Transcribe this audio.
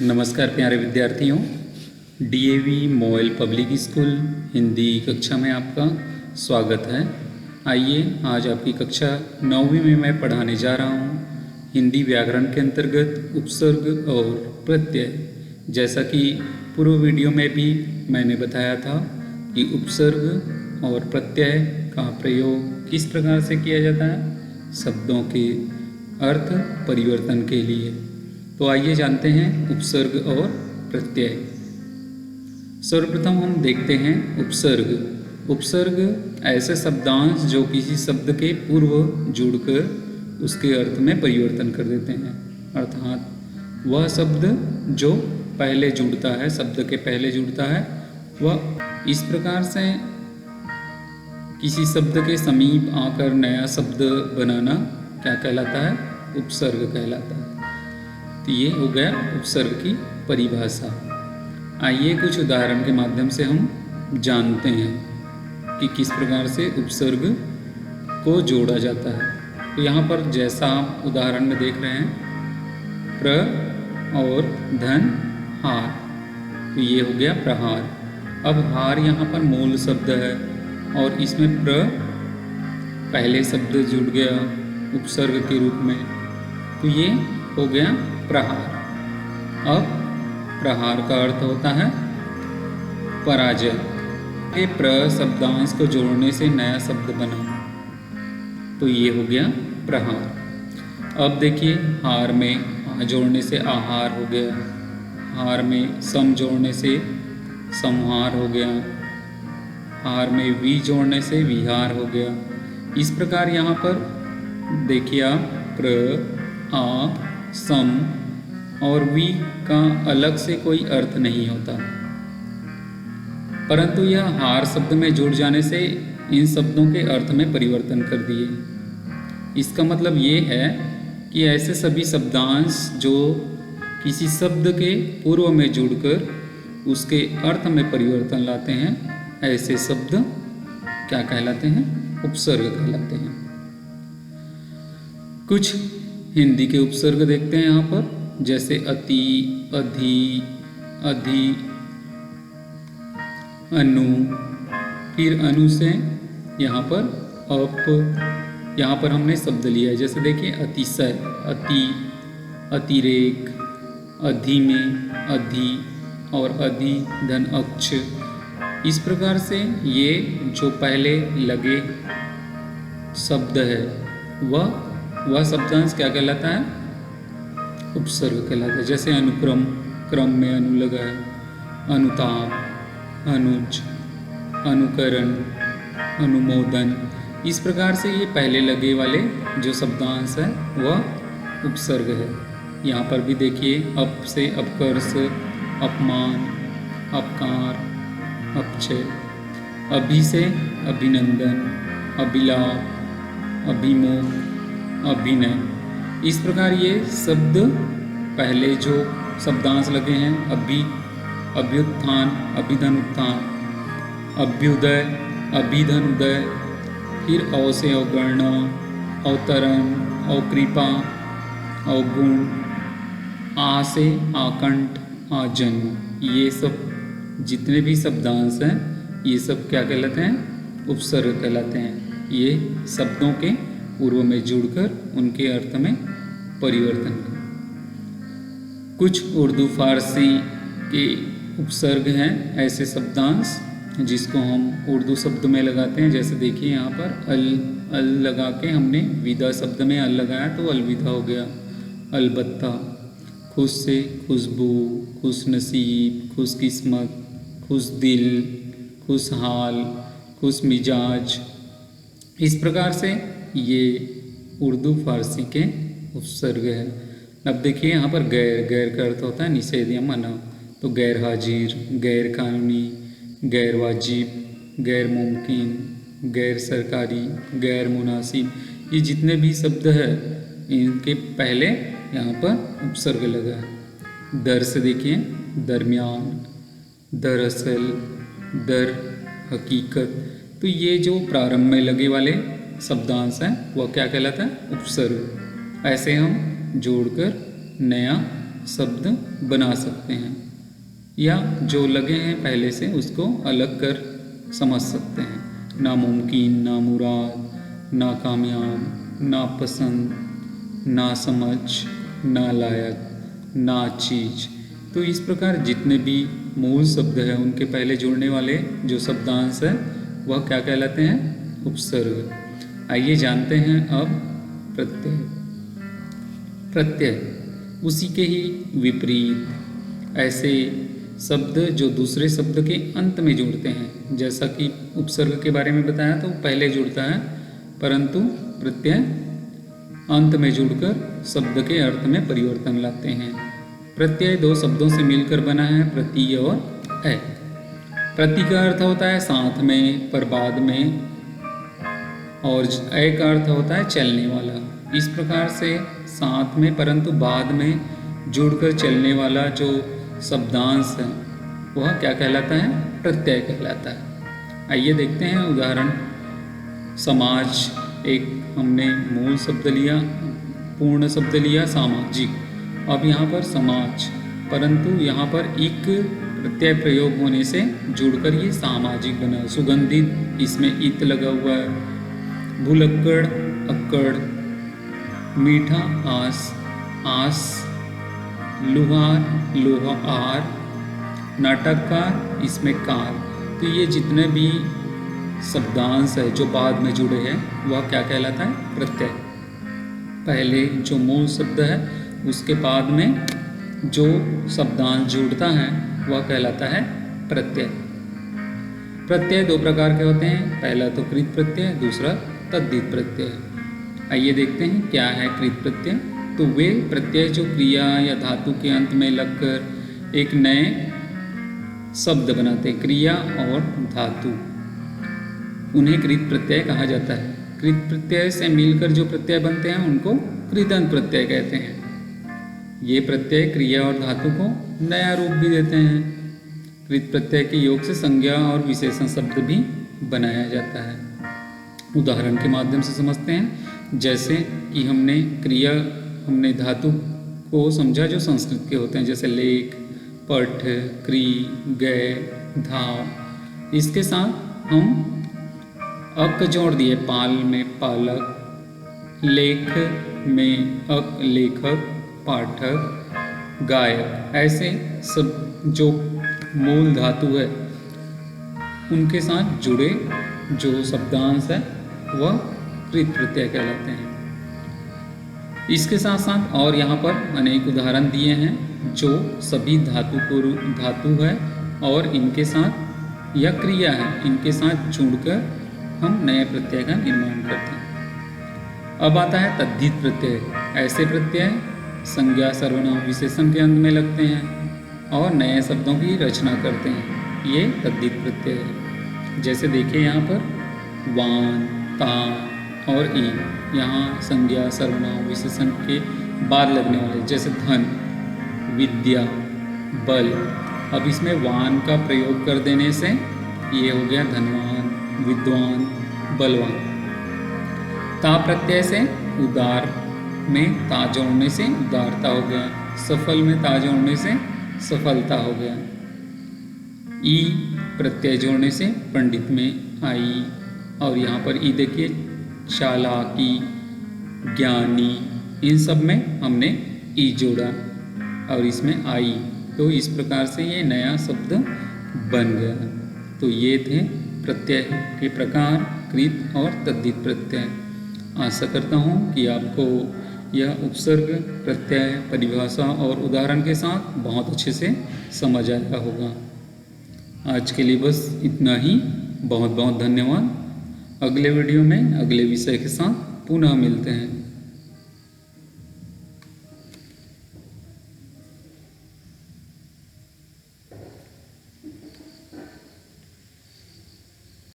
नमस्कार प्यारे विद्यार्थियों। DAV MOIL public school Hindi कक्षा में आपका स्वागत है। आइए आज आपकी कक्षा 9वीं में मैं पढ़ाने जा रहा हूँ हिंदी व्याकरण के अंतर्गत उपसर्ग और प्रत्यय। जैसा कि पूर्व वीडियो में भी मैंने बताया था कि उपसर्ग और प्रत्यय का प्रयोग किस प्रकार से किया जाता है शब्दों के अर्थ परिवर्तन के लिए। तो आइए जानते हैं उपसर्ग और प्रत्यय। सर्वप्रथम हम देखते हैं उपसर्ग। उपसर्ग ऐसे शब्दांश जो किसी शब्द के पूर्व जुड़कर उसके अर्थ में परिवर्तन कर देते हैं, अर्थात वह शब्द जो पहले जुड़ता है, शब्द के पहले जुड़ता है, वह इस प्रकार से किसी शब्द के समीप आकर नया शब्द बनाना क्या कहलाता है? उपसर्ग कहलाता है। तो ये हो गया उपसर्ग की परिभाषा। आइए कुछ उदाहरण के माध्यम से हम जानते हैं कि किस प्रकार से उपसर्ग को जोड़ा जाता है। तो यहाँ पर जैसा आप उदाहरण में देख रहे हैं, प्र और धन हार, तो ये हो गया प्रहार। अब हार यहाँ पर मूल शब्द है और इसमें प्र पहले शब्द जुड़ गया उपसर्ग के रूप में, तो ये हो गया प्रहार। अब प्रहार का अर्थ होता है पराजय। के प्र शब्दांश को जोड़ने से नया शब्द बना, तो ये हो गया प्रहार। अब देखिए, हार में आ जोड़ने से आहार हो गया, हार में सम जोड़ने से संहार हो गया, हार में वी जोड़ने से विहार हो गया। इस प्रकार यहाँ पर देखिए आप, प्र, आ, सम और वी का अलग से कोई अर्थ नहीं होता, परंतु यह हार शब्द में जुड़ जाने से इन शब्दों के अर्थ में परिवर्तन कर दिए। इसका मतलब ये है कि ऐसे सभी शब्दांश जो किसी शब्द के पूर्व में जुड़कर उसके अर्थ में परिवर्तन लाते हैं, ऐसे शब्द क्या कहलाते हैं? उपसर्ग कहलाते हैं। कुछ हिंदी के उपसर्ग देखते हैं यहाँ पर, जैसे अति, अधि, अधि, अनु। फिर अनु से यहाँ पर अप, यहाँ पर हमने शब्द लिया है। जैसे देखिए, अतिशय, अति, अतिरेक, अधि में अधि और अधि धन अक्ष। इस प्रकार से ये जो पहले लगे शब्द है वह शब्दांश क्या कहलाता है? उपसर्ग कहलाता है। जैसे अनुक्रम, क्रम में अनु लगा है, अनुताप, अनुज, अनुकरण, अनुमोदन। इस प्रकार से ये पहले लगे वाले जो शब्दांश है वह उपसर्ग है। यहाँ पर भी देखिए, अप से अपकर्ष, अपमान, अपकार, अपचय। अभि से अभिनंदन, अभिलाप, अभिमोह, अभिनय। इस प्रकार ये शब्द पहले जो शब्दांश लगे हैं, अभि, अभ्युत्थान, अभिधन उत्थान, अभ्युदय, अभिधन उदय। फिर अव से अवगणना, अवतरण, अवकृपा, अवगुण, आ से आकंठ, आजन्म। ये सब जितने भी शब्दांश हैं ये सब क्या कहलाते हैं? उपसर्ग कहलाते हैं। ये शब्दों के पूर्व में जुड़कर उनके अर्थ में परिवर्तन कर। कुछ उर्दू फारसी के उपसर्ग हैं, ऐसे शब्दांश जिसको हम उर्दू शब्द में लगाते हैं। जैसे देखिए, यहाँ पर अल लगा के हमने विदा शब्द में अल लगाया तो अलविदा हो गया। अलबत्ता, खुश से खुशबू, खुश नसीब, खुश किस्मत, खुश दिल, खुशहाल, खुश मिजाज। इस प्रकार से ये उर्दू फारसी के उपसर्ग है। अब देखिए, यहाँ पर गैर, गैर का अर्थ होता है निषेध या मना। तो गैर हाजिर, गैर कानूनी, गैर वाजिब, गैर मुमकिन, गैर सरकारी, गैर मुनासिब। ये जितने भी शब्द है इनके पहले यहाँ पर उपसर्ग लगा है। दर से देखिए, दरमियान, दरअसल, दर हकीकत। तो ये जो प्रारंभ में लगे वाले शब्दांश हैं वह क्या कहलाता है? उपसर्ग। ऐसे हम जोड़कर नया शब्द बना सकते हैं, या जो लगे हैं पहले से उसको अलग कर समझ सकते हैं। नामुमकिन, नामुराद, नाकामयाब, नापसंद, नासमझ, नालायक, नाचीज। तो इस प्रकार जितने भी मूल शब्द हैं उनके पहले जुड़ने वाले जो शब्दांश है वह क्या कहलाते हैं? उपसर्ग। आइए जानते हैं अब प्रत्यय। प्रत्यय उसी के ही विपरीत ऐसे शब्द जो दूसरे शब्द के अंत में जुड़ते हैं। जैसा कि उपसर्ग के बारे में बताया तो पहले जुड़ता है, परंतु प्रत्यय अंत में जुड़कर शब्द के अर्थ में परिवर्तन लाते हैं। प्रत्यय दो शब्दों से मिलकर बना है, प्रति और अ। प्रति का अर्थ होता है साथ में पर बाद में, और अ का अर्थ होता है चलने वाला। इस प्रकार से साथ में परंतु बाद में जुड़कर चलने वाला जो शब्दांश है वह क्या कहलाता है? प्रत्यय कहलाता है। आइए देखते हैं उदाहरण। समाज एक हमने मूल शब्द लिया, पूर्ण शब्द लिया सामाजिक। अब यहाँ पर समाज, परंतु यहाँ पर एक प्रत्यय प्रयोग होने से जुड़कर ये सामाजिक बना। सुगंधित, इसमें इत लगा हुआ है। भुलक्कड़, अक्कड़। मीठा, आस, आस। लुहार, लोहार। नाटककार, इसमें कार। तो ये जितने भी शब्दांश है जो बाद में जुड़े हैं वह क्या कहलाता है? प्रत्यय। पहले जो मूल शब्द है उसके बाद में जो शब्दांश जुड़ता है वह कहलाता है प्रत्यय। प्रत्यय दो प्रकार के होते हैं, पहला तो कृत प्रत्यय, दूसरा तद्धित प्रत्यय। आइए देखते हैं क्या है कृत प्रत्यय। तो वे प्रत्यय जो क्रिया या धातु के अंत में लगकर एक नए शब्द बनाते हैं, क्रिया और धातु, उन्हें कृत प्रत्यय कहा जाता है। कृत प्रत्यय से मिलकर जो प्रत्यय बनते हैं उनको कृदंत प्रत्यय कहते हैं। ये प्रत्यय क्रिया और धातु को नया रूप भी देते हैं। कृत प्रत्यय के योग से संज्ञा और विशेषण शब्द भी बनाया जाता है। उदाहरण के माध्यम से समझते हैं। जैसे कि हमने धातु को समझा जो संस्कृत के होते हैं, जैसे लेख, पठ, क्री, गय, धाव। इसके साथ हम अक जोड़ दिए, पाल में पालक, लेख में अक लेखक, पाठक, गायक। ऐसे सब जो मूल धातु है उनके साथ जुड़े जो शब्दांश है वह कृत प्रत्यय कहलाते हैं। इसके साथ साथ और यहाँ पर अनेक उदाहरण दिए हैं जो सभी धातु है और इनके साथ या क्रिया है, इनके साथ जुड़कर हम नए प्रत्यय का निर्माण करते हैं। अब आता है तद्धित प्रत्यय। ऐसे प्रत्यय संज्ञा, सर्वनाम, विशेषण के अंत में लगते हैं और नए शब्दों की रचना करते हैं। ये तद्धित प्रत्यय है। जैसे देखिए यहाँ पर वान, ता और ई, यहाँ संज्ञा, सर्वनाम, विशेषण के बाद लगने वाले, जैसे धन, विद्या, बल। अब इसमें वान का प्रयोग कर देने से ये हो गया धनवान, विद्वान, बलवान। ता प्रत्यय से उदार में ता जोड़ने से उदारता हो गया, सफल में ता जोड़ने से सफलता हो गया। ई प्रत्यय जोड़ने से पंडित में आई, और यहाँ पर ई देखिए चालाकी, ज्ञानी, इन सब में हमने ई जोड़ा और इसमें आई। तो इस प्रकार से ये नया शब्द बन गया। तो ये थे प्रत्यय के प्रकार, कृत और तद्धित प्रत्यय। आशा करता हूँ कि आपको यह उपसर्ग, प्रत्यय, परिभाषा और उदाहरण के साथ बहुत अच्छे से समझ आया होगा। आज के लिए बस इतना ही। बहुत बहुत धन्यवाद। अगले वीडियो में अगले विषय के साथ पुनः मिलते हैं।